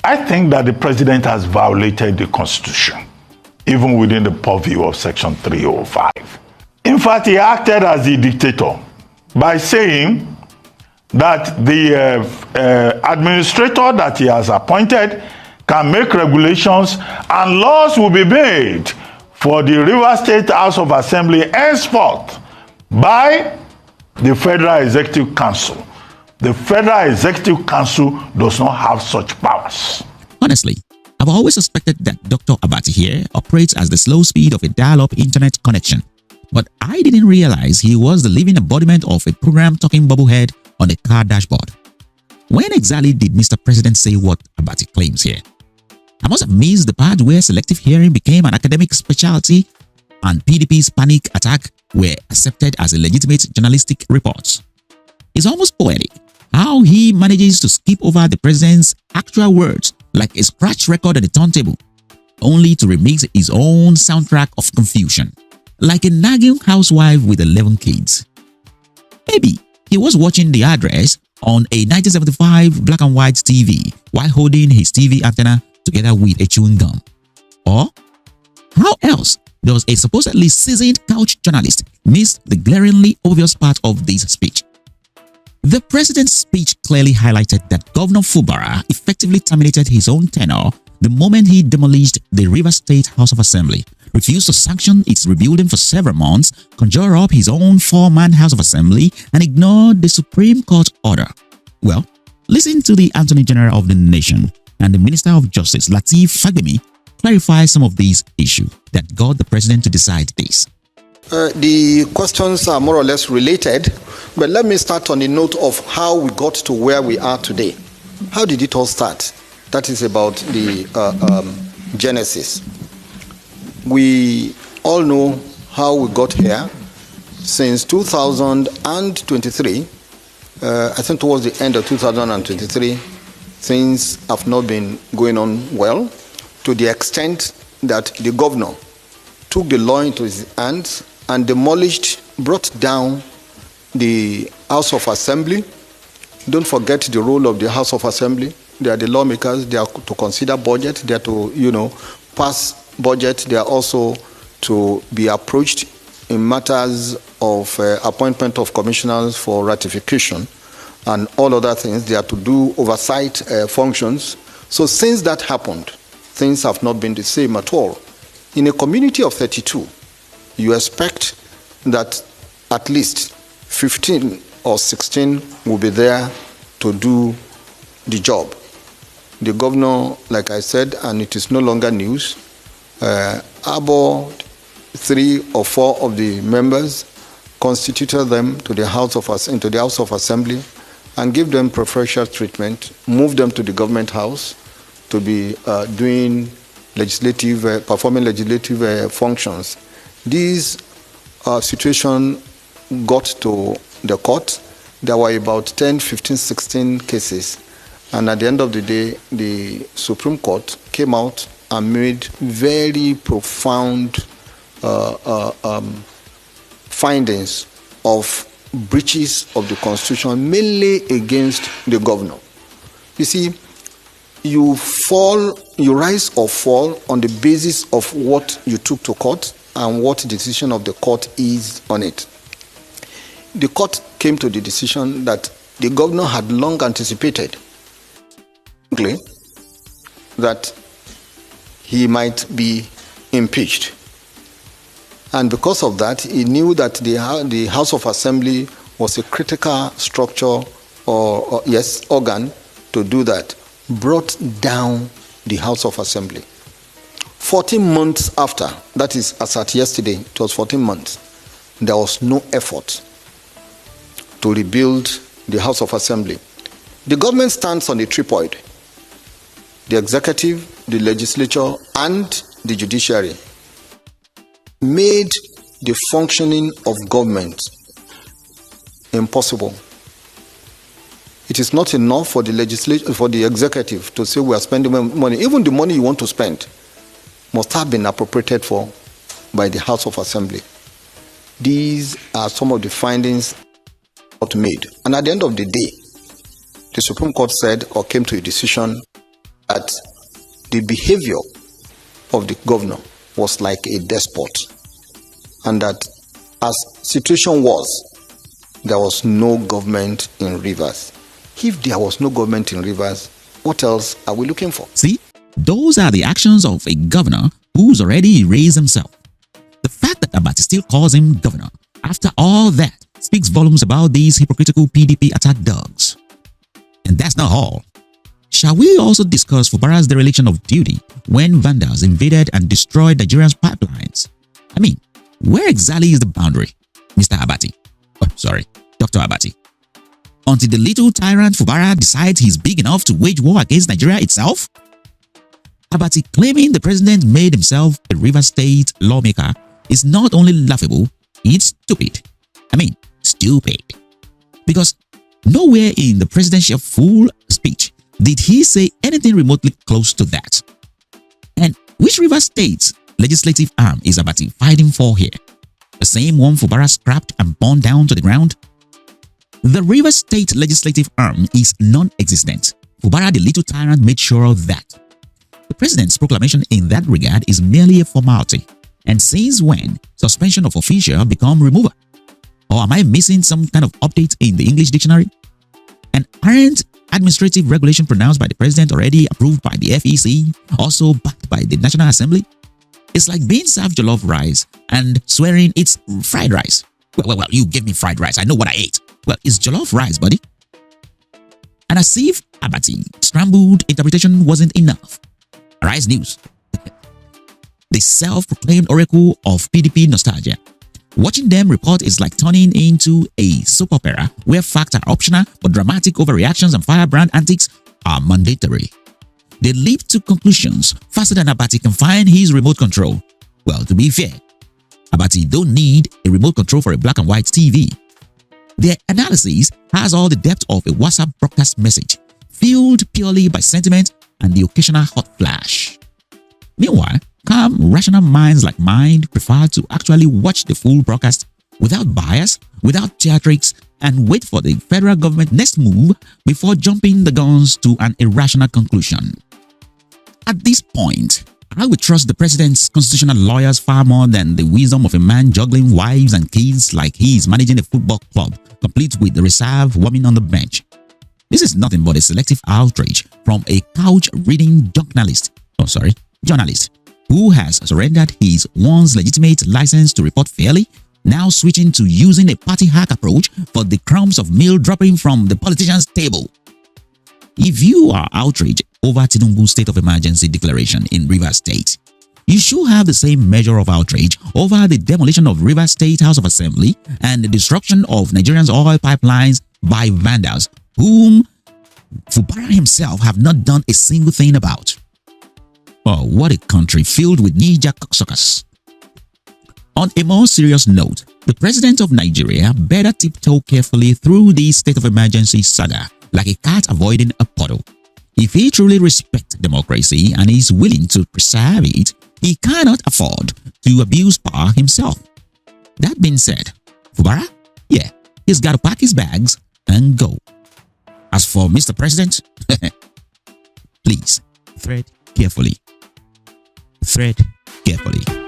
I think that the president has violated the Constitution, even within the purview of Section 305. In fact, he acted as the dictator by saying that the administrator that he has appointed can make regulations and laws will be made for the Rivers State House of Assembly henceforth by the Federal Executive Council. The Federal Executive Council does not have such powers. Honestly, I've always suspected that Dr. Abati here operates as the slow speed of a dial-up internet connection. But I didn't realize he was the living embodiment of a program talking bubblehead on a car dashboard. When exactly did Mr. President say what Abati claims here? I must have missed the part where selective hearing became an academic specialty and PDP's panic attack were accepted as a legitimate journalistic report. It's almost poetic how he manages to skip over the president's actual words like a scratch record on a turntable, only to remix his own soundtrack of confusion, like a nagging housewife with 11 kids. Maybe he was watching The Address on a 1975 black and white TV while holding his TV antenna together with a chewing gum. Or how else does a supposedly seasoned couch journalist miss the glaringly obvious part of this speech? The president's speech clearly highlighted that Governor Fubara effectively terminated his own tenure the moment he demolished the Rivers State House of Assembly, refused to sanction its rebuilding for several months, conjure up his own four-man House of Assembly, and ignored the Supreme Court order. Well, listen to the Attorney General of the nation and the Minister of Justice, Lateef Fagbemi, clarify some of these issues that got the president to decide this. The questions are more or less related, but let me start on the note of how we got to where we are today. How did it all start? That is about the genesis. We all know how we got here. Since 2023, I think towards the end of 2023, things have not been going on well, to the extent that the governor took the law into his hands and demolished, brought down the House of Assembly. Don't forget the role of the House of Assembly. They are the lawmakers. They are to consider budget. They are to, pass budget. They are also to be approached in matters of appointment of commissioners for ratification and all other things. They are to do oversight functions. So since that happened, things have not been the same at all. In a community of 32, you expect that at least 15 or 16 will be there to do the job. The governor, like I said, and it is no longer news, about 3 or 4 of the members, constituted them to the House of Assembly and give them preferential treatment, move them to the government house to be performing legislative functions. This situation got to the court. There were about 10, 15, 16 cases. And at the end of the day, the Supreme Court came out and made very profound findings of breaches of the Constitution, mainly against the governor. You see, you rise or fall on the basis of what you took to court and what the decision of the court is on it. The court came to the decision that the governor had long anticipated that he might be impeached. And because of that, he knew that the House of Assembly was a critical structure organ to do that. Brought down the House of Assembly. 14 months after, that is as at yesterday, it was 14 months, there was no effort to rebuild the House of Assembly. The government stands on a tripod: the executive, the legislature, and the judiciary. Made the functioning of government impossible. It is not enough for the executive to say we are spending money. Even the money you want to spend must have been appropriated for by the House of Assembly. These are some of the findings made. And at the end of the day, the Supreme Court said or came to a decision that the behavior of the governor was like a despot, and that as situation was, there was no government in Rivers. If there was no government in Rivers, what else are we looking for? See, those are the actions of a governor who's already erased himself. The fact that Abati still calls him governor after all that speaks volumes about these hypocritical PDP attack dogs. And that's not all. Shall we also discuss Fubara's dereliction of duty when vandals invaded and destroyed Nigeria's pipelines? I mean, where exactly is the boundary, Mr. Abati? Oh, sorry, Dr. Abati. Until the little tyrant Fubara decides he's big enough to wage war against Nigeria itself? Abati claiming the president made himself a Rivers State lawmaker is not only laughable, it's stupid. I mean, stupid. Because nowhere in the presidential full speech did he say anything remotely close to that. And which Rivers State's legislative arm is Abati fighting for here? The same one Fubara scrapped and burned down to the ground? The Rivers State legislative arm is non-existent. Fubara the little tyrant made sure of that. The president's proclamation in that regard is merely a formality. And since when suspension of official become removal? Or am I missing some kind of update in the English dictionary? And aren't administrative regulation pronounced by the president already approved by the FEC, also backed by the National Assembly? It's like being served jollof rice and swearing it's fried rice. Well, you gave me fried rice. I know what I ate. Well, it's jollof rice, buddy. And as if Abati scrambled interpretation wasn't enough. Arise News. The self-proclaimed oracle of PDP nostalgia. Watching them report is like turning into a soap opera where facts are optional but dramatic overreactions and firebrand antics are mandatory. They leap to conclusions faster than Abati can find his remote control. Well, to be fair, Abati don't need a remote control for a black and white TV. Their analysis has all the depth of a WhatsApp broadcast message, fueled purely by sentiment and the occasional hot flash. Meanwhile, calm, rational minds like mine prefer to actually watch the full broadcast without bias, without theatrics, and wait for the federal government next move before jumping the guns to an irrational conclusion. At this point, I would trust the president's constitutional lawyers far more than the wisdom of a man juggling wives and kids like he is managing a football club, complete with the reserve women on the bench. This is nothing but a selective outrage from a couch-reading journalist who has surrendered his once legitimate license to report fairly, now switching to using a party hack approach for the crumbs of meal dropping from the politician's table. If you are outraged over Tinubu's state of emergency declaration in Rivers State, you should have the same measure of outrage over the demolition of Rivers State House of Assembly and the destruction of Nigeria's oil pipelines by vandals whom Fubara himself have not done a single thing about. Oh, what a country filled with naija cocksuckers. On a more serious note, the president of Nigeria better tiptoe carefully through the state of emergency saga like a cat avoiding a puddle. If he truly respects democracy and is willing to preserve it, he cannot afford to abuse power himself. That being said, Fubara, yeah, he's got to pack his bags and go. As for Mr. President, please tread carefully. Tread carefully.